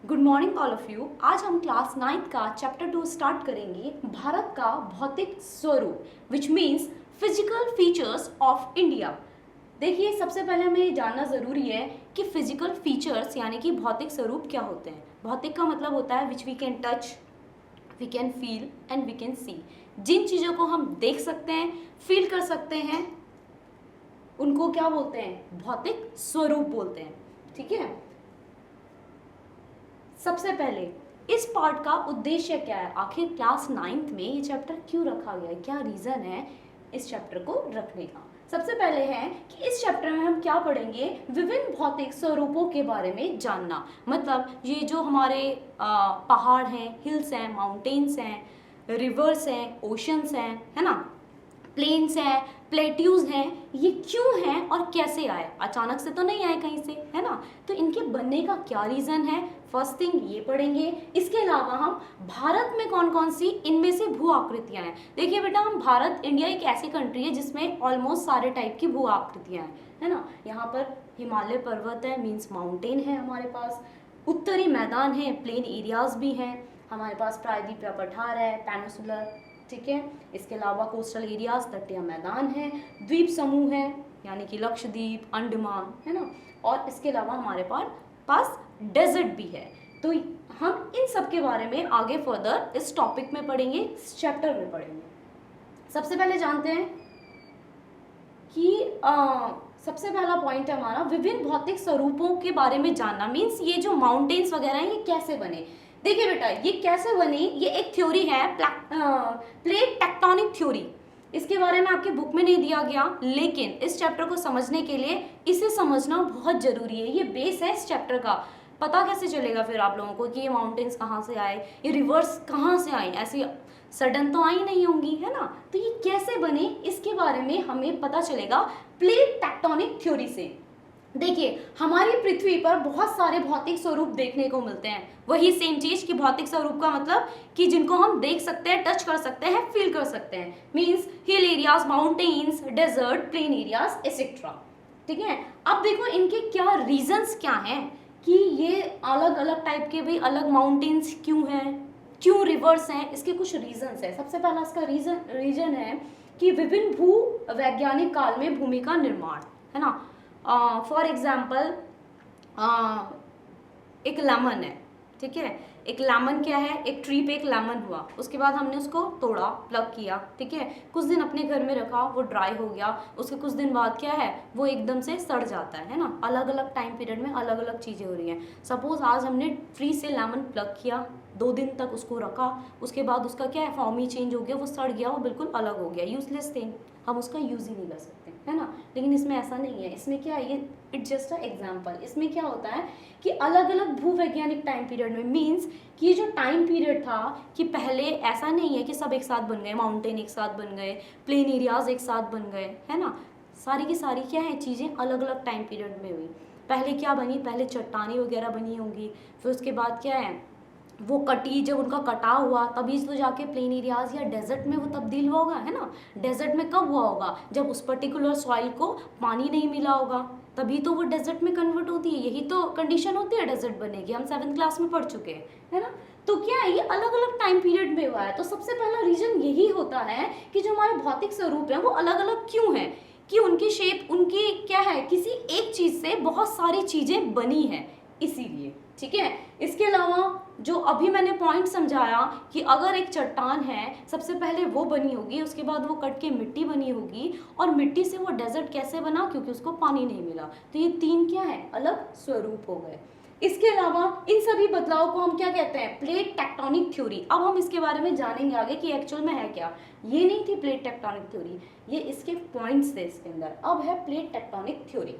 Good morning all of you. आज हम class 9th का चैप्टर 2 स्टार्ट करेंगे, भारत का भौतिक स्वरूप, which means physical features of India. देखिए, सबसे पहले हमें ये जानना ज़रूरी है कि फिजिकल फीचर्स यानी कि भौतिक स्वरूप क्या होते हैं। भौतिक का मतलब होता है which we can touch, we can feel and we can see. जिन चीज़ों को हम देख सकते हैं, फील कर सकते हैं, उनको क्या बोलते हैं? भौतिक स्वरूप बोलते हैं। ठीक है, सबसे पहले इस पार्ट का उद्देश्य क्या है, आखिर क्लास 9th में ये चैप्टर क्यों रखा गया है, क्या रीज़न है इस चैप्टर को रखने का। सबसे पहले है कि इस चैप्टर में हम क्या पढ़ेंगे, विभिन्न भौतिक स्वरूपों के बारे में जानना। मतलब ये जो हमारे पहाड़ हैं, हिल्स हैं, माउंटेन्स हैं, रिवर्स हैं, ओशंस हैं, है ना, प्लेन्स हैं, प्लेट्यूज हैं, ये क्यों हैं और कैसे आए? अचानक से तो नहीं आए कहीं से, है ना। तो इनके बनने का क्या रीज़न है, फर्स्ट थिंग ये पढ़ेंगे। इसके अलावा हम भारत में कौन कौन सी इनमें से भू आकृतियाँ हैं। देखिए बेटा, हम भारत, इंडिया एक ऐसी कंट्री है जिसमें ऑलमोस्ट सारे टाइप की भू आकृतियाँ हैं, है ना। यहाँ पर हिमालय पर्वत है, मीन्स माउंटेन है हमारे पास, उत्तरी मैदान है, प्लेन एरियाज भी हैं हमारे पास, प्रायद्वीपीय पठार है, पेनिसुलर, ठीक है। इसके अलावा कोस्टल एरियाज, तटीय मैदान है, द्वीप समूह है यानी कि लक्षद्वीप, अंडमान, है ना। और इसके अलावा हमारे पास डेजर्ट भी है। तो हम इन सब के बारे में आगे फर्दर इस टॉपिक में पढ़ेंगे, इस चैप्टर में पढ़ेंगे। सबसे पहले जानते हैं कि सबसे पहला पॉइंट है हमारा विभिन्न भौतिक स्वरूपों के बारे में जानना। मीन्स ये जो माउंटेन्स वगैरह हैं ये कैसे बने। देखिए बेटा, ये कैसे बनी, ये एक थ्योरी है, प्लेट टेक्टोनिक थ्योरी। इसके बारे में आपके बुक में नहीं दिया गया, लेकिन इस चैप्टर को समझने के लिए इसे समझना बहुत जरूरी है। ये बेस है इस चैप्टर का। पता कैसे चलेगा फिर आप लोगों को कि ये माउंटेन्स कहाँ से आए, ये रिवर्स कहाँ से आई, ऐसी सडन तो आई नहीं होंगी, है ना। तो ये कैसे बने, इसके बारे में हमें पता चलेगा प्लेट टेक्टोनिक थ्योरी से। देखिए, हमारी पृथ्वी पर बहुत सारे भौतिक स्वरूप देखने को मिलते हैं। वही सेम चीज कि भौतिक स्वरूप का मतलब कि जिनको हम देख सकते हैं, टच कर सकते हैं, फील कर सकते हैं। Means hill areas, mountains, desert, plain areas etcetera. ठीक है, अब देखो इनके क्या रीजंस क्या हैं कि ये अलग अलग टाइप के भी अलग माउंटेन्स क्यों हैं, क्यों रिवर्स हैं, इसके कुछ रीजंस है। सबसे पहला इसका रीजन है कि विभिन्न भू वैज्ञानिक काल में भूमि का निर्माण, है ना। फॉर एग्जाम्पल एक लेमन है, ठीक है। एक लेमन क्या है, एक ट्री पे एक लेमन हुआ, उसके बाद हमने उसको तोड़ा, प्लग किया, ठीक है, कुछ दिन अपने घर में रखा, वो ड्राई हो गया, उसके कुछ दिन बाद क्या है, वो एकदम से सड़ जाता है ना। अलग अलग टाइम पीरियड में अलग अलग चीज़ें हो रही हैं। सपोज आज हमने ट्री से लेमन प्लग किया, 2 दिन तक उसको रखा, उसके बाद उसका क्या है, फॉर्म ही चेंज हो गया, वो सड़ गया, वो बिल्कुल अलग हो गया, यूजलेस थिंग, हम उसका यूज़ ही नहीं कर सकते, है ना। लेकिन इसमें ऐसा नहीं है। इसमें क्या है, ये इट्स जस्ट अ एग्जाम्पल। इसमें क्या होता है कि अलग अलग भूवैज्ञानिक टाइम पीरियड में, मीन्स कि ये जो टाइम पीरियड था कि पहले ऐसा नहीं है कि सब एक साथ बन गए, माउंटेन एक साथ बन गए, प्लेन एरियाज एक साथ बन गए, है ना। सारी की सारी क्या है, चीज़ें अलग अलग टाइम पीरियड में हुई। पहले क्या बनी, पहले चट्टानी वगैरह बनी होंगी, फिर उसके बाद क्या है, वो कटी, जब उनका कटाव हुआ तभी तो जाके प्लेन एरियाज या डेजर्ट में वो तब्दील हुआ होगा, है ना। डेजर्ट में कब हुआ होगा, जब उस पर्टिकुलर सॉइल को पानी नहीं मिला होगा, तभी तो वो डेजर्ट में कन्वर्ट होती है। यही तो कंडीशन होती है डेजर्ट बनने की, हम 7th क्लास में पढ़ चुके हैं, है ना। तो क्या है, ये अलग अलग टाइम पीरियड में हुआ है। तो सबसे पहला रीजन यही होता है कि जो हमारे भौतिक स्वरूप है वो अलग अलग क्यों है, कि उनकी शेप, उनकी क्या है, किसी एक चीज से बहुत सारी चीजें बनी है, इसीलिए। ठीक है, इसके अलावा जो अभी मैंने पॉइंट समझाया कि अगर एक चट्टान है, सबसे पहले वो बनी होगी, उसके बाद वो कट के मिट्टी बनी होगी, और मिट्टी से वो डेजर्ट कैसे बना, क्योंकि उसको पानी नहीं मिला। तो ये 3 क्या है, अलग स्वरूप हो गए। इसके अलावा इन सभी बदलाव को हम क्या कहते हैं, प्लेट टेक्टोनिक थ्योरी। अब हम इसके बारे में जानेंगे आगे कि एक्चुअल में है क्या। ये नहीं थी प्लेट टेक्टोनिक थ्योरी, ये इसके पॉइंट्स थे इसके अंदर। अब है प्लेट टेक्टोनिक थ्योरी।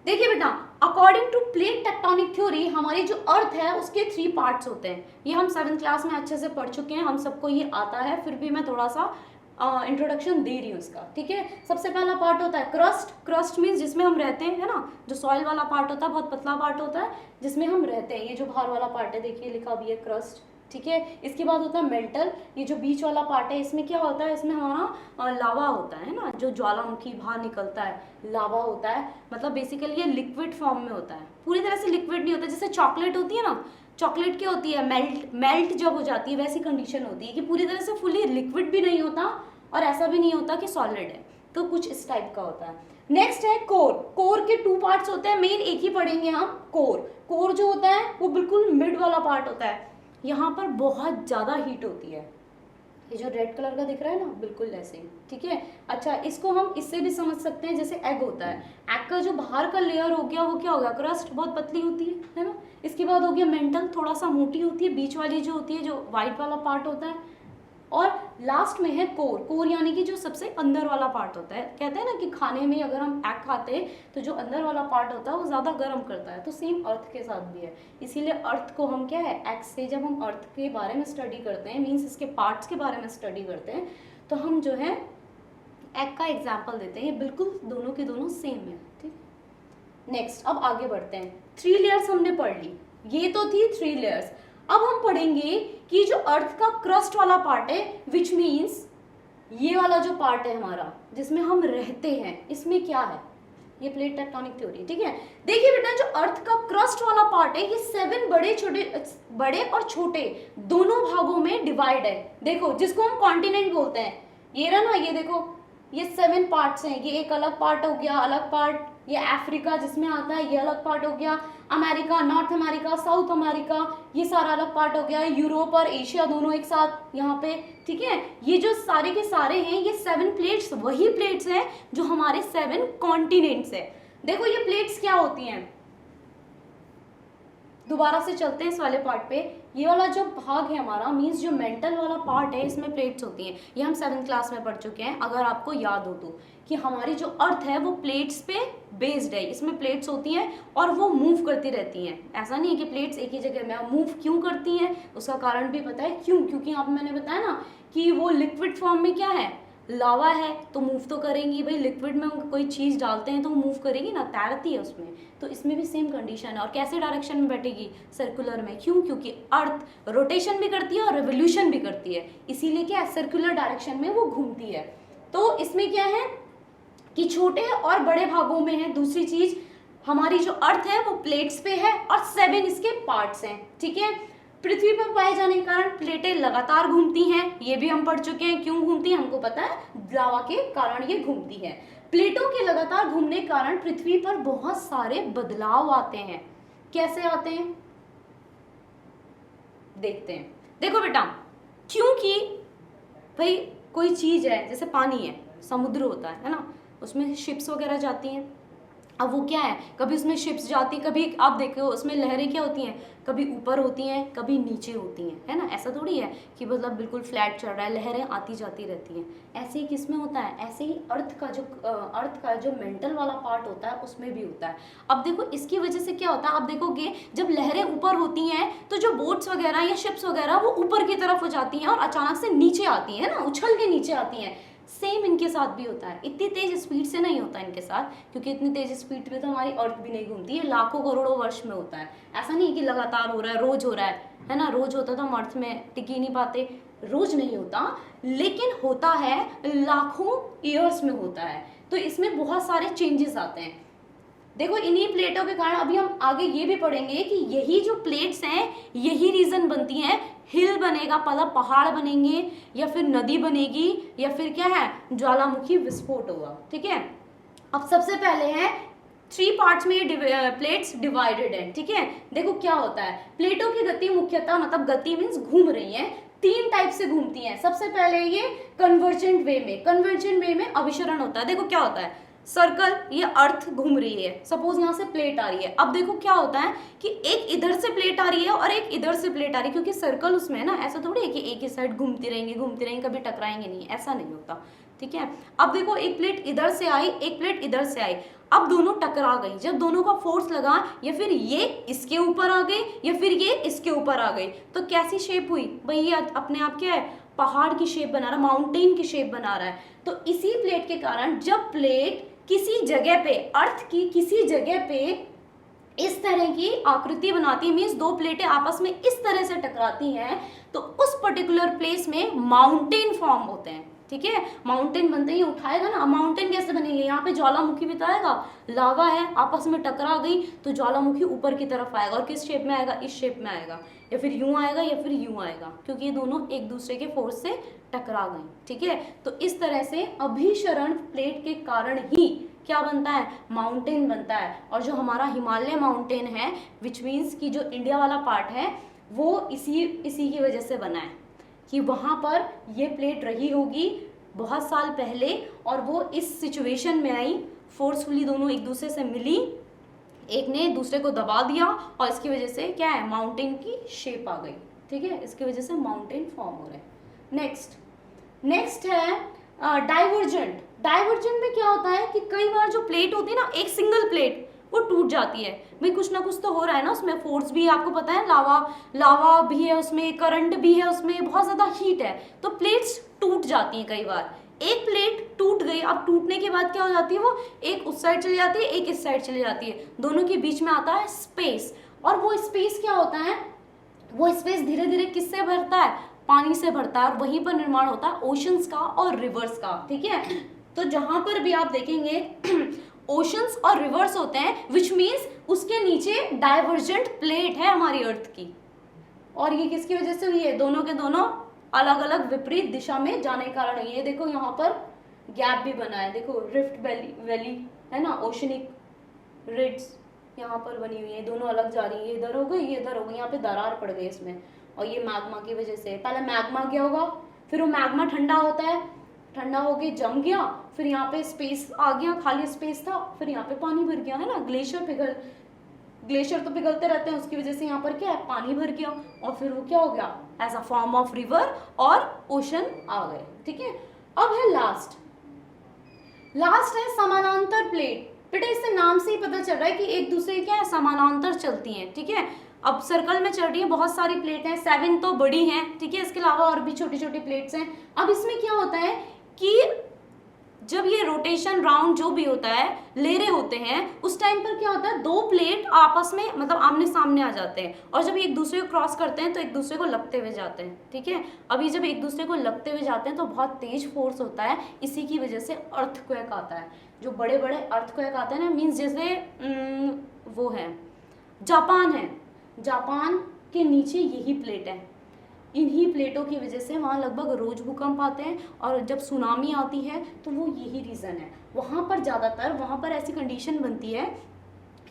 देखिए बेटा, according to plate tectonic theory, हमारी जो अर्थ है उसके 3 पार्ट्स होते हैं। ये हम 7th क्लास में अच्छे से पढ़ चुके हैं, हम सबको ये आता है, फिर भी मैं थोड़ा सा इंट्रोडक्शन दे रही हूँ इसका, ठीक है। सबसे पहला पार्ट होता है क्रस्ट। क्रस्ट मीन्स जिसमें हम रहते हैं, है ना। जो सॉइल वाला पार्ट होता है, बहुत पतला पार्ट होता है जिसमें हम रहते हैं। ये जो बाहर वाला पार्ट है, देखिए लिखा भी है क्रस्ट, ठीक है। इसके बाद होता है मेंटल, ये जो बीच वाला पार्ट है इसमें क्या होता है, इसमें हमारा लावा होता है ना, जो ज्वालामुखी बाहर निकलता है, लावा होता है, मतलब बेसिकली ये लिक्विड फॉर्म में होता है, पूरी तरह से लिक्विड नहीं होता। जैसे चॉकलेट होती है ना, चॉकलेट क्या होती है, मेल्ट जब हो जाती है वैसी कंडीशन होती है कि पूरी तरह से फुली लिक्विड भी नहीं होता और ऐसा भी नहीं होता कि सॉलिड है, तो कुछ इस टाइप का होता है। नेक्स्ट है कोर। कोर के 2 पार्ट्स होते हैं, मेन एक ही पढ़ेंगे हम, कोर। कोर जो होता है वो बिल्कुल मिड वाला पार्ट होता है, यहाँ पर बहुत ज़्यादा हीट होती है, ये जो रेड कलर का दिख रहा है ना, बिल्कुल ऐसे ही, ठीक है। अच्छा, इसको हम इससे भी समझ सकते हैं, जैसे एग होता है, एग का जो बाहर का लेयर हो गया वो क्या हो गया, क्रस्ट बहुत पतली होती है ना। इसके बाद हो गया मेंटल, थोड़ा सा मोटी होती है, बीच वाली जो होती है, जो वाइट वाला पार्ट होता है, और लास्ट में है कोर। कोर यानी कि जो सबसे अंदर वाला पार्ट होता है। कहते हैं ना कि खाने में अगर हम एग खाते हैं तो जो अंदर वाला पार्ट होता है वो ज़्यादा गर्म करता है, तो सेम अर्थ के साथ भी है। इसीलिए अर्थ को हम क्या है, एग से जब हम अर्थ के बारे में स्टडी करते हैं, मीन्स इसके पार्ट्स के बारे में स्टडी करते हैं, तो हम जो है एग का एग्जाम्पल देते हैं, ये बिल्कुल दोनों के दोनों सेम है, ठीक। नेक्स्ट, अब आगे बढ़ते हैं। 3 लेयर्स हमने पढ़ ली, ये तो थी 3 लेयर्स। अब हम पढ़ेंगे कि जो अर्थ का क्रस्ट वाला पार्ट है, विच मीन्स ये वाला जो पार्ट है हमारा जिसमें हम रहते हैं, इसमें क्या है, ये प्लेट टेक्टोनिक थ्योरी, ठीक है। देखिए बेटा, जो अर्थ का क्रस्ट वाला पार्ट है ये 7 बड़े और छोटे दोनों भागों में डिवाइड है। देखो, जिसको हम कॉन्टिनेंट बोलते हैं, ये रहा ना, ये देखो, ये 7 पार्ट्स हैं, ये एक अलग पार्ट हो गया, अलग पार्ट, ये अफ्रीका जिसमें आता है, ये अलग पार्ट हो गया, America, north America, south America, ये सारा अलग पार्ट हो गया, यूरोप और एशिया दोनों एक साथ यहाँ पे, ठीक है। ये जो सारे के सारे हैं, ये 7 प्लेट्स वही प्लेट्स हैं जो हमारे 7 कॉन्टिनेंट्स है। देखो, ये प्लेट्स क्या होती हैं, दोबारा से चलते हैं इस वाले पार्ट पे। ये वाला जो भाग है हमारा, मीन्स जो मेंटल वाला पार्ट है, इसमें प्लेट्स होती हैं, ये हम 7th क्लास में पढ़ चुके हैं, अगर आपको याद हो तो, कि हमारी जो अर्थ है वो प्लेट्स पे बेस्ड है, इसमें प्लेट्स होती हैं और वो मूव करती रहती हैं। ऐसा नहीं है कि प्लेट्स एक ही जगह में, मूव क्यों करती हैं उसका कारण भी पता है, क्यों, क्योंकि यहाँ पे मैंने बताया ना कि वो लिक्विड फॉर्म में क्या है, लावा है, तो मूव तो करेंगी भाई, लिक्विड में कोई चीज़ डालते हैं तो मूव करेगी ना, तैरती है उसमें, तो इसमें भी सेम कंडीशन है। और कैसे डायरेक्शन में बैठेगी, सर्कुलर में, क्यों, क्योंकि अर्थ रोटेशन भी करती है और रेवोल्यूशन भी करती है, इसीलिए क्या सर्कुलर डायरेक्शन में वो घूमती है। तो इसमें क्या है कि छोटे और बड़े भागों में है। दूसरी चीज, हमारी जो अर्थ है वो प्लेट्स पे है और 7 इसके पार्ट्स हैं, ठीक है। पृथ्वी पर पाए जाने के कारण प्लेटें लगातार घूमती हैं, ये भी हम पढ़ चुके हैं, क्यों घूमती हैं हमको पता है, लावा के कारण ये घूमती है। प्लेटों के लगातार घूमने के कारण पृथ्वी पर बहुत सारे बदलाव आते हैं। कैसे आते हैं देखते हैं। देखो बेटा, क्योंकि भाई कोई चीज है, जैसे पानी है, समुद्र होता है ना, उसमें शिप्स वगैरह जाती हैं। अब वो क्या है, कभी उसमें शिप्स जाती, कभी आप देखो उसमें लहरें क्या होती हैं, कभी ऊपर होती हैं कभी नीचे होती हैं, है ना। ऐसा थोड़ी है कि मतलब बिल्कुल फ्लैट चल रहा है, लहरें आती जाती रहती हैं। ऐसे ही किसमें होता है, ऐसे ही अर्थ का जो मेंटल वाला पार्ट होता है उसमें भी होता है। अब देखो, इसकी वजह से क्या होता है, आप देखोगे जब लहरें ऊपर होती हैं तो जो बोट्स वगैरह या शिप्स वगैरह वो ऊपर की तरफ हो जाती हैं और अचानक से नीचे आती हैं ना, उछल के नीचे आती हैं। सेम इनके साथ भी होता है, इतनी तेज स्पीड से नहीं होता इनके साथ, क्योंकि इतनी तेज स्पीड में तो हमारी अर्थ भी नहीं घूमती है, लाखों करोड़ों वर्ष में होता है। ऐसा नहीं कि लगातार हो रहा है, रोज हो रहा है ना, रोज होता तो हम अर्थ में टिक ही नहीं पाते, रोज नहीं होता, लेकिन होता है लाखों ईयर्स में होता है, तो इसमें बहुत सारे चेंजेस आते हैं। देखो, इन्हीं प्लेटों के कारण अभी हम आगे ये भी पढ़ेंगे कि यही जो प्लेट्स हैं यही रीजन बनती हैं, हिल बनेगा, मतलब पहाड़ बनेंगे, या फिर नदी बनेगी, या फिर क्या है, ज्वालामुखी विस्फोट होगा, ठीक है। अब सबसे पहले है 3 पार्ट्स में ये प्लेट्स डिवाइडेड है, ठीक है। देखो क्या होता है, प्लेटों की गति मुख्यतः, मतलब गति मीन्स घूम रही है, 3 टाइप से घूमती हैं। सबसे पहले ये कन्वर्जेंट वे में, कन्वर्जेंट वे में अभिसरण होता है। देखो क्या होता है, सर्कल, ये अर्थ घूम रही है, सपोज यहाँ से प्लेट आ रही है, अब देखो क्या होता है कि एक इधर से प्लेट आ रही है और एक इधर से प्लेट आ रही है, क्योंकि सर्कल उसमें है ना, ऐसा थोड़ी है कि एक ही साइड घूमती रहेंगी कभी टकराएंगे नहीं, ऐसा नहीं होता, ठीक है। अब देखो, एक प्लेट इधर से आई, एक प्लेट इधर से आई, अब दोनों टकरा गई, जब दोनों का फोर्स लगा, या फिर ये इसके ऊपर आ गई या फिर ये इसके ऊपर आ गई, तो कैसी शेप हुई भाई, ये अपने आप क्या है, पहाड़ की शेप बना रहा है, माउंटेन की शेप बना रहा है। तो इसी प्लेट के कारण जब प्लेट किसी जगह पे, अर्थ की किसी जगह पे इस तरह की आकृति बनाती है, मीन्स दो प्लेटें आपस में इस तरह से टकराती हैं तो उस पर्टिकुलर प्लेस में माउंटेन फॉर्म होते हैं। ठीक है, माउंटेन बनते ही उठाएगा ना, माउंटेन कैसे बनेंगे, यहाँ पे ज्वालामुखी बताएगा, लावा है आपस में टकरा गई तो ज्वालामुखी ऊपर की तरफ आएगा, और किस शेप में आएगा, इस शेप में आएगा, या फिर यूं आएगा या फिर यूं आएगा, क्योंकि ये दोनों एक दूसरे के फोर्स से टकरा गई। ठीक है, तो इस तरह से अभिसरण प्लेट के कारण ही क्या बनता है, माउंटेन बनता है। और जो हमारा हिमालय माउंटेन है, विच मीन्स कि जो इंडिया वाला पार्ट है, वो इसी की वजह से बना है कि वहाँ पर ये प्लेट रही होगी बहुत साल पहले, और वो इस सिचुएशन में आई, फोर्सफुली दोनों एक दूसरे से मिली, एक ने दूसरे को दबा दिया, और इसकी वजह से क्या है, माउंटेन की शेप आ गई। ठीक है, इसकी वजह से माउंटेन फॉर्म हो रहे हैं। नेक्स्ट है डाइवर्जेंट। डाइवर्जेंट में क्या होता है कि कई बार जो प्लेट होती है ना, एक सिंगल प्लेट वो टूट जाती है, भाई कुछ ना कुछ तो हो रहा है ना उसमें, फोर्स भी आपको पता है, लावा भी है उसमें, करंट भी है उसमें, बहुत ज़्यादा हीट है, तो प्लेट्स टूट जाती हैं कई बार। एक प्लेट टूट गई, अब टूटने के बाद क्या हो जाती है, वो एक उस साइड चली जाती है, एक इस साइड चली जाती है, दोनों के बीच में आता है स्पेस। और वो स्पेस क्या होता है, वो स्पेस धीरे धीरे किससे भरता है, पानी से भरता है, और वहीं पर निर्माण होता है ओशंस का और रिवर्स का। ठीक है, तो जहां पर भी आप देखेंगे ओशंस और रिवर्स होते हैं, विच मीन्स उसके नीचे डाइवर्जेंट प्लेट है हमारी अर्थ की, और ये किसकी वजह से हुई है, दोनों के दोनों अलग अलग विपरीत दिशा में जाने के कारण हुई है। देखो यहाँ पर गैप भी बना है, देखो रिफ्ट वैली है ना, ओशनिक रिड्स यहाँ पर बनी हुई है, दोनों अलग जा रही है, ये इधर हो गई, ये इधर हो गई, यहाँ पे दरार पड़ गई इसमें, और ये मैग्मा की वजह से। पहले मैग्मा क्या होगा, फिर वो मैग्मा ठंडा होता है, ठंडा होके जम गया, फिर यहाँ पे स्पेस आ गया, खाली स्पेस था, फिर यहाँ पे पानी भर गया, है ना, ग्लेशियर तो पिघलते रहते हैं, उसकी वजह से यहाँ पर क्या है, पानी भर गया, और फिर वो क्या हो गया, as a form of river और ओशन आ गए। ठीक है, अब है लास्ट है समानांतर प्लेट। बेटा इससे नाम से ही पता चल रहा है कि एक दूसरे क्या है, समानांतर चलती हैं। ठीक है, अब सर्कल में चल रही है, बहुत सारी प्लेट हैं, 7 तो बड़ी हैं। ठीक है, इसके अलावा और भी छोटी छोटी प्लेट्स हैं। अब इसमें क्या होता है कि जब ये रोटेशन राउंड जो भी होता है, ले रहे होते हैं, उस टाइम पर क्या होता है, दो प्लेट आपस में मतलब आमने सामने आ जाते हैं, और जब एक दूसरे को क्रॉस करते हैं तो एक दूसरे को लगते हुए जाते हैं। ठीक है, अभी जब एक दूसरे को लगते हुए जाते हैं तो बहुत तेज फोर्स होता है, इसी की वजह से अर्थक्वेक आता है। जो बड़े बड़े अर्थक्वेक आते हैं ना, मीन्स जैसे वो है जापान के नीचे यही प्लेट है, इन्हीं प्लेटों की वजह से वहाँ लगभग रोज भूकंप आते हैं, और जब सुनामी आती है तो वो यही रीज़न है। वहाँ पर ज़्यादातर वहाँ पर ऐसी कंडीशन बनती है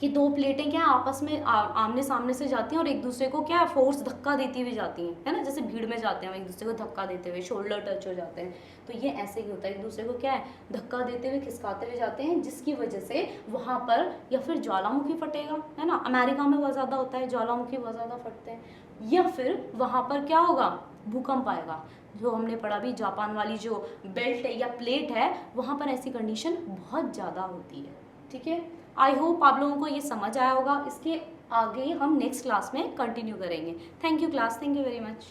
कि दो प्लेटें क्या आपस में आमने सामने से जाती हैं, और एक दूसरे को क्या फोर्स धक्का देती हुई जाती हैं, है ना, जैसे भीड़ में जाते हैं एक दूसरे को धक्का देते हुए, शोल्डर टच हो जाते हैं, तो ये ऐसे ही होता है, एक दूसरे को क्या है, धक्का देते हुए खिसकाते हुए जाते हैं, जिसकी वजह से वहाँ पर या फिर ज्वालामुखी फटेगा, है ना, अमेरिका में बहुत ज़्यादा होता है, ज्वालामुखी बहुत ज़्यादा फटते हैं, या फिर वहाँ पर क्या होगा, भूकंप आएगा। जो हमने पढ़ा भी, जापान वाली जो बेल्ट है या प्लेट है, वहाँ पर ऐसी कंडीशन बहुत ज़्यादा होती है। ठीक है, आई होप आप लोगों को ये समझ आया होगा। इसके आगे हम नेक्स्ट क्लास में कंटिन्यू करेंगे। Thank you class, thank you very much.